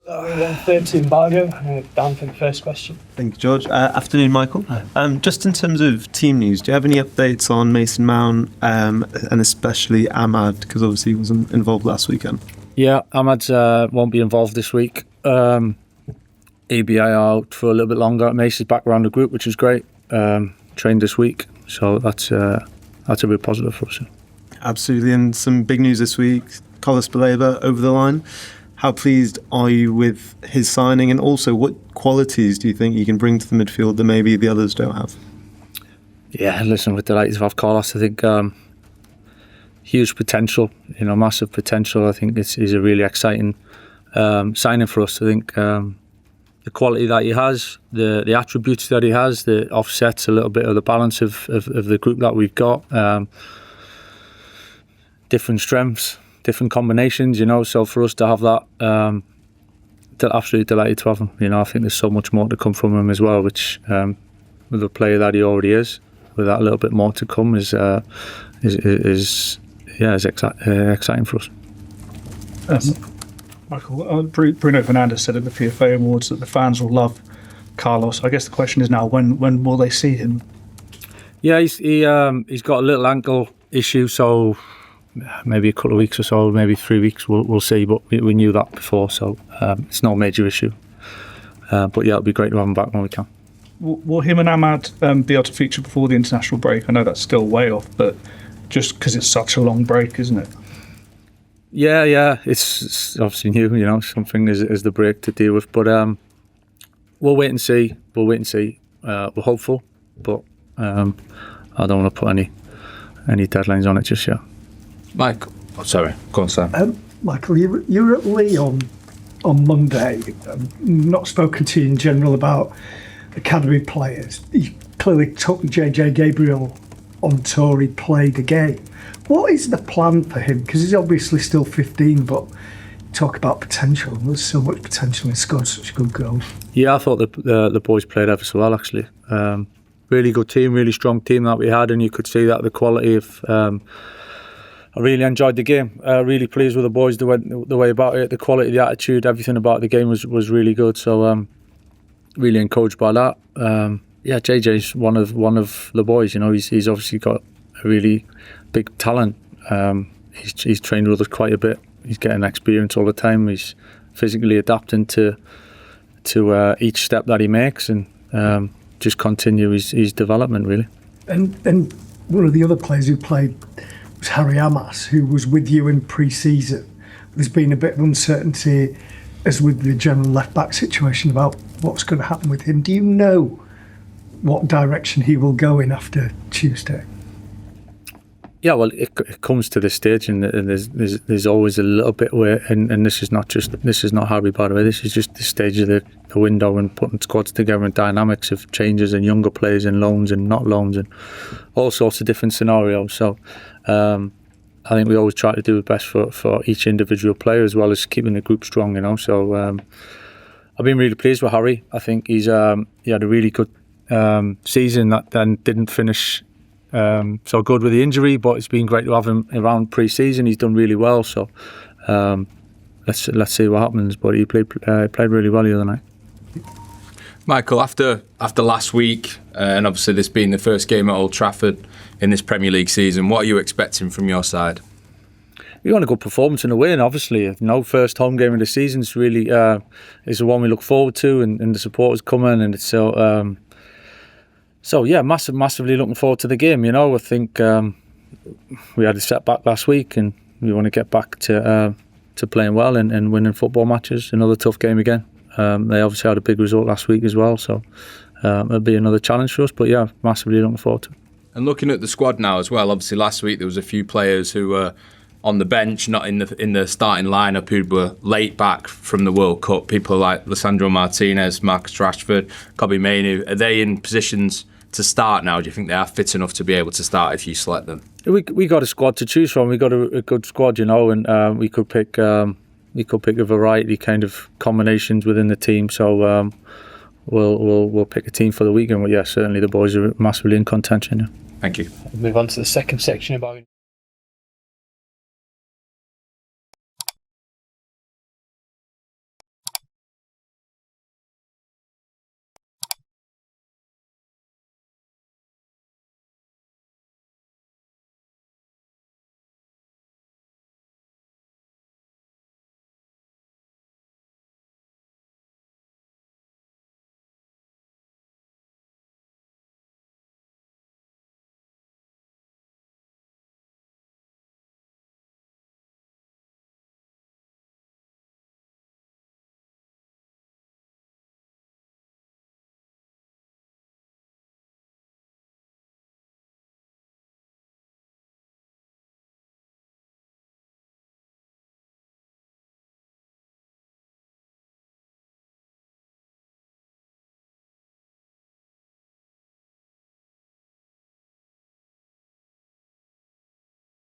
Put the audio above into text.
1:30 embargo. Dan for the first question. Thank you, George. Afternoon, Michael. Just in terms of team news, do you have any updates on Mason Mount and especially Amad, because obviously he wasn't involved last weekend? Yeah, Ahmad won't be involved this week. EBI out for a little bit longer. Mace is back around the group, which is great. Trained this week, so that's a real positive for us. Absolutely, and some big news this week. Carlos Baleba over the line. How pleased are you with his signing, and also what qualities do you think he can bring to the midfield that maybe the others don't have? Yeah, listen, we're delighted to have Carlos. I think huge potential, massive potential. I think he's a really exciting signing for us. I think the quality that he has, the attributes that he has, that offsets a little bit of the balance of the group that we've got. Different strengths, different combinations, so for us to have that, absolutely delighted to have him. I think there's so much more to come from him as well, which with the player that he already is, with that little bit more to come is exciting for us. Michael, Bruno Fernandes said at the PFA Awards that the fans will love Carlos. I guess the question is now, when will they see him? Yeah, he's got a little ankle issue, so maybe a couple of weeks or so, maybe 3 weeks, we'll see. But we knew that before, so it's no major issue. But yeah, it'll be great to have him back when we can. Will him and Amad be able to feature before the international break? I know that's still way off, but just because it's such a long break, isn't it? Yeah, it's obviously new, something is the break to deal with. But we'll wait and see. We're hopeful, but I don't want to put any deadlines on it just yet. Michael, sorry, go on, Sam. Michael, you were at Lee on Monday. Not spoken to you in general about academy players. You clearly took JJ Gabriel on tour. He played a game. What is the plan for him? Because he's obviously still 15, but talk about potential. There's so much potential. He scored such good goals. Yeah, I thought the boys played ever so well, actually. Really good team, really strong team that we had, and you could see that the quality of. I really enjoyed the game. Really pleased with the boys, the way about it, the quality, the attitude, everything about the game was really good. So really encouraged by that. JJ's one of the boys. He's obviously got a really big talent. He's trained with us quite a bit. He's getting experience all the time. He's physically adapting to each step that he makes, and just continue his development, really. And one of the other players who played was Harry Amass, who was with you in pre-season. There's been a bit of uncertainty, as with the general left-back situation, about what's going to happen with him. Do you know what direction he will go in after Tuesday? Yeah, well, it comes to this stage, and there's always a little bit where, and this is not Harry, by the way. This is just the stage of the window and putting squads together and dynamics of changes and younger players and loans and not loans and all sorts of different scenarios. So I think we always try to do the best for each individual player, as well as keeping the group strong. So I've been really pleased with Harry. I think he had a really good season that then didn't finish so good with the injury, but it's been great to have him around pre-season. He's done really well, so let's see what happens. But he played really well the other night. Michael, after last week, and obviously this being the first game at Old Trafford in this Premier League season, what are you expecting from your side? We want a good performance and a win, obviously. First home game of the season is really is the one we look forward to, and the supporters coming, and it's so yeah, massively looking forward to the game. I think we had a setback last week, and we want to get back to playing well and winning football matches. Another tough game again. They obviously had a big result last week as well, so it'll be another challenge for us. But yeah, massively looking forward to it. And looking at the squad now as well, obviously last week there was a few players who were on the bench, not in the starting lineup, who were late back from the World Cup. People like Lisandro Martinez, Rashford, Kobbie Mainoo. Are they in positions to start now? Do you think they are fit enough to be able to start if you select them? We got a squad to choose from. We got a good squad, and we could pick a variety kind of combinations within the team. So we'll pick a team for the weekend. But yeah, certainly the boys are massively in contention. Yeah. Thank you. We'll move on to the second section about